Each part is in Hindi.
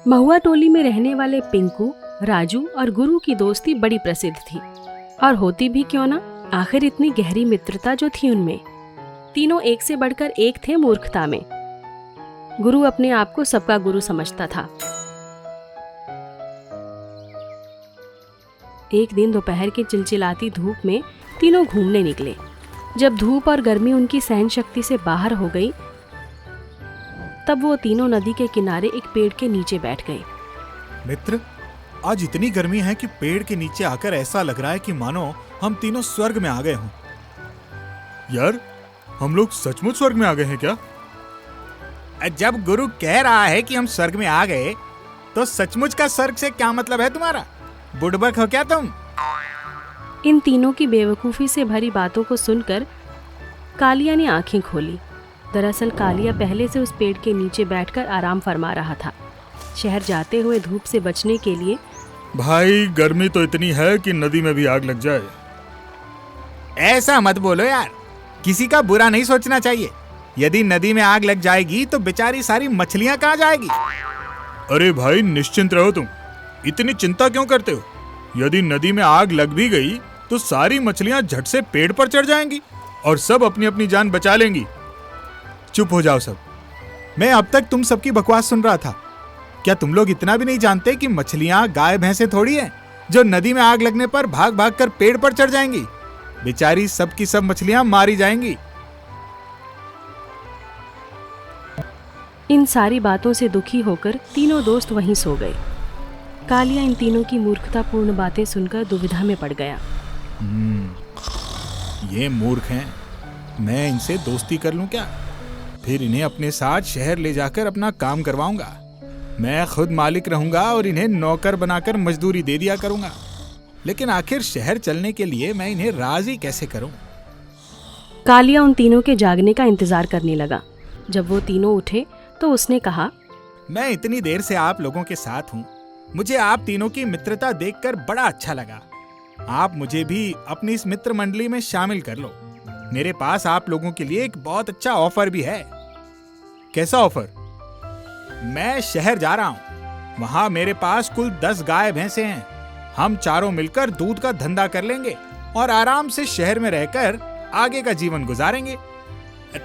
महुआ टोली में रहने वाले पिंकू, राजू और गुरु की दोस्ती बड़ी प्रसिद्ध थी, और होती भी क्यों ना, आखिर इतनी गहरी मित्रता जो थी उनमें। तीनों एक से बढ़कर एक थे मूर्खता में। गुरु अपने आप को सबका गुरु समझता था। एक दिन दोपहर की चिलचिलाती धूप में तीनों घूमने निकले। जब धूप और गर्मी उनकी सहन शक्ति से बाहर हो गई, तब वो तीनों नदी के किनारे एक पेड़ के नीचे बैठ गए। मित्र, आज इतनी गर्मी है कि पेड़ के नीचे आकर ऐसा लग रहा है कि मानो हम तीनों स्वर्ग में आ गए हों। यार, हम लोग सचमुच स्वर्ग में आ गए हैं क्या? जब गुरु कह रहा है कि हम स्वर्ग में आ गए, तो सचमुच का स्वर्ग से क्या मतलब है तुम्हारा? बुड़बक हो क्या तुम? इन तीनों की बेवकूफ़ी से भरी बातों को सुनकर कालिया ने आंखें खोली। दरअसल कालिया पहले से उस पेड़ के नीचे बैठकर आराम फरमा रहा था। शहर जाते हुए धूप से बचने के लिए भाई, गर्मी तो इतनी है कि नदी में भी आग लग जाए। ऐसा मत बोलो यार, किसी का बुरा नहीं सोचना चाहिए। यदि नदी में आग लग जाएगी तो बेचारी सारी मछलियां कहाँ जाएगी? अरे भाई, निश्चिंत रहो तुम, इतनी चिंता क्यों करते हो? यदि नदी में आग लग भी गई तो सारी मछलियां झट से पेड़ पर चढ़ जाएंगी और सब अपनी अपनी जान बचा लेंगी। चुप हो जाओ सब। मैं अब तक तुम सबकी बकवास सुन रहा था। क्या तुम लोग इतना भी नहीं जानते कि मछलियां गाय भैंसे थोड़ी हैं जो नदी में आग लगने पर भाग भाग कर पेड़ पर चढ़ जाएंगी? बेचारी सब की सब मछलियां मारी जाएंगी। इन सारी बातों से दुखी होकर तीनों दोस्त वहीं सो गए। कालिया इन तीनों की मूर्खतापूर्ण बातें सुनकर दुविधा में पड़ गया। ये मूर्ख हैं, मैं इनसे दोस्ती कर लूं क्या? फिर इन्हें अपने साथ शहर ले जाकर अपना काम करवाऊंगा। मैं खुद मालिक रहूंगा और इन्हें नौकर बनाकर मजदूरी दे दिया करूंगा। लेकिन आखिर शहर चलने के लिए मैं इन्हें राजी कैसे करूं? कालिया उन तीनों के जागने का इंतजार करने लगा। जब वो तीनों उठे तो उसने कहा, मैं इतनी देर से आप लोगों के साथ हूँ। मुझे आप तीनों की मित्रता देखकर बड़ा अच्छा लगा। आप मुझे भी अपनी इस मित्र मंडली में शामिल कर लो। मेरे पास आप लोगों के लिए एक बहुत अच्छा ऑफर भी है। कैसा ऑफर? मैं शहर जा रहा हूँ। वहाँ मेरे पास कुल 10 गाय भैंसे हैं। हम चारों मिलकर दूध का धंधा कर लेंगे और आराम से शहर में रहकर आगे का जीवन गुजारेंगे।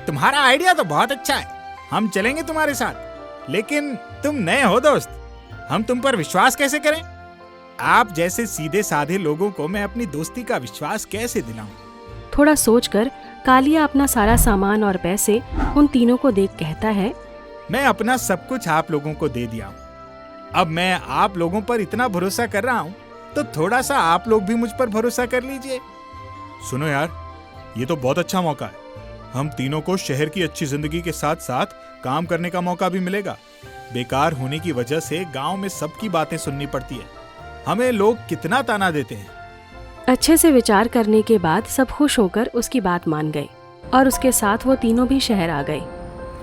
तुम्हारा आइडिया तो बहुत अच्छा है, हम चलेंगे तुम्हारे साथ। लेकिन तुम नए हो दोस्त, हम तुम पर विश्वास कैसे करें? आप जैसे सीधे साधे लोगों को मैं अपनी दोस्ती का विश्वास कैसे दिलाऊं? थोड़ा सोचकर कालिया अपना सारा सामान और पैसे उन तीनों को देख कहता है, मैं अपना सब कुछ आप लोगों को दे दिया हूं। अब मैं आप लोगों पर इतना भरोसा कर रहा हूं, तो थोड़ा सा आप लोग भी मुझ पर भरोसा कर लीजिए। सुनो यार, ये तो बहुत अच्छा मौका है। हम तीनों को शहर की अच्छी जिंदगी के साथ साथ काम करने का मौका भी मिलेगा। बेकार होने की वजह से गांव में सबकी बातें सुननी पड़ती है। हमें लोग कितना ताना देते हैं। अच्छे से विचार करने के बाद सब खुश होकर उसकी बात मान गए और उसके साथ वो तीनों भी शहर आ गए।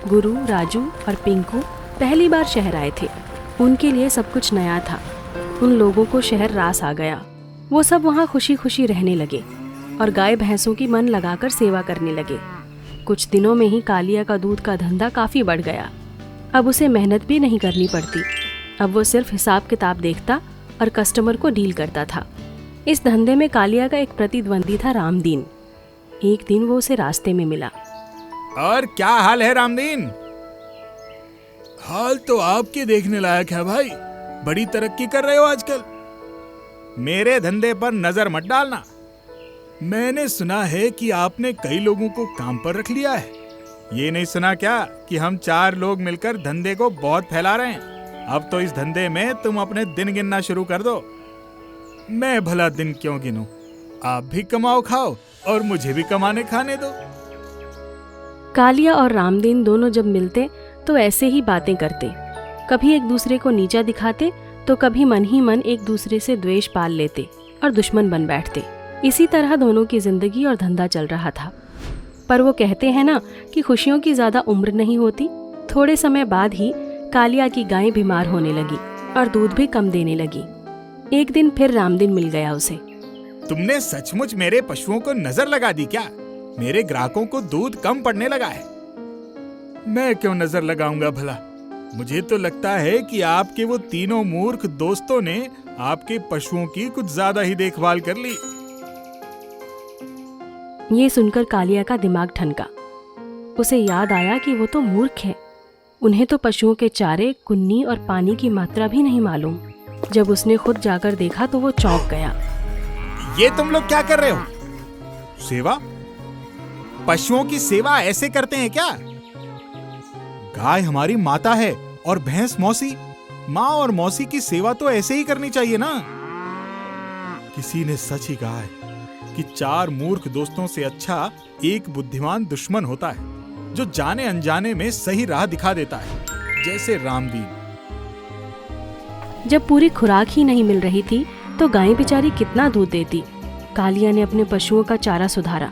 गुरु, राजू और पिंकू पहली बार शहर आए थे। उनके लिए सब कुछ नया था। उन लोगों को शहर रास आ गया। वो सब वहाँ खुशी खुशी रहने लगे और गाय भैंसों की मन लगाकर सेवा करने लगे। कुछ दिनों में ही कालिया का दूध का धंधा काफी बढ़ गया। अब उसे मेहनत भी नहीं करनी पड़ती। अब वो सिर्फ हिसाब किताब देखता और कस्टमर को डील करता था। इस धंधे में कालिया का एक प्रतिद्वंदी था रामदीन। एक दिन वो उसे रास्ते में मिला। और क्या हाल है रामदीन? हाल तो आपके देखने लायक है भाई। बड़ी तरक्की कर रहे हो आजकल। मेरे धंधे पर नजर मत डालना। मैंने सुना है कि आपने कई लोगों को काम पर रख लिया है। ये नहीं सुना क्या कि हम 4 लोग मिलकर धंधे को बहुत फैला रहे हैं? अब तो इस धंधे में तुम अपने दिन गिनना शुरू कर दो। मैं भला दिन क्यों गिनूं? आप भी कमाओ खाओ और मुझे भी कमाने खाने दो। कालिया और रामदीन दोनों जब मिलते तो ऐसे ही बातें करते। कभी एक दूसरे को नीचा दिखाते तो कभी मन ही मन एक दूसरे से द्वेष पाल लेते और दुश्मन बन बैठते। इसी तरह दोनों की जिंदगी और धंधा चल रहा था। पर वो कहते हैं ना कि खुशियों की ज्यादा उम्र नहीं होती। थोड़े समय बाद ही कालिया की गाय बीमार होने लगी और दूध भी कम देने लगी। एक दिन फिर रामदीन मिल गया उसे। तुमने सचमुच मेरे पशुओं को नजर लगा दी क्या? मेरे ग्राहकों को दूध कम पड़ने लगा है। मैं क्यों नजर लगाऊंगा भला? मुझे तो लगता है कि आपके वो तीनों मूर्ख दोस्तों ने आपके पशुओं की कुछ ज्यादा ही देखभाल कर ली। ये सुनकर कालिया का दिमाग ठनका। उसे याद आया कि वो तो मूर्ख है, उन्हें तो पशुओं के चारे, कुन्नी और पानी की मात्रा भी नहीं मालूम। जब उसने खुद जाकर देखा तो वो चौंक गया। ये तुम लोग क्या कर रहे हो? सेवा? पशुओं की सेवा ऐसे करते हैं क्या? गाय हमारी माता है और भैंस मौसी। माँ और मौसी की सेवा तो ऐसे ही करनी चाहिए ना। किसी ने सच ही कहा है कि 4 मूर्ख दोस्तों से अच्छा एक बुद्धिमान दुश्मन होता है, जो जाने अनजाने में सही राह दिखा देता है, जैसे रामदीन। जब पूरी खुराक ही नहीं मिल रही थी तो गाय बेचारी कितना दूध देती। कालिया ने अपने पशुओं का चारा सुधारा।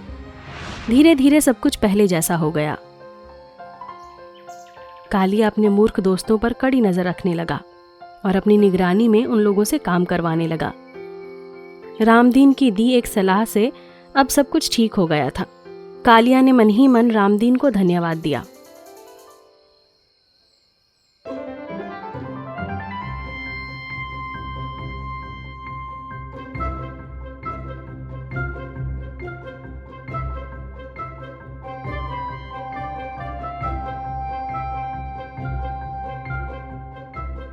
धीरे धीरे सब कुछ पहले जैसा हो गया। कालिया अपने मूर्ख दोस्तों पर कड़ी नजर रखने लगा और अपनी निगरानी में उन लोगों से काम करवाने लगा। रामदीन की दी एक सलाह से अब सब कुछ ठीक हो गया था। कालिया ने मन ही मन रामदीन को धन्यवाद दिया।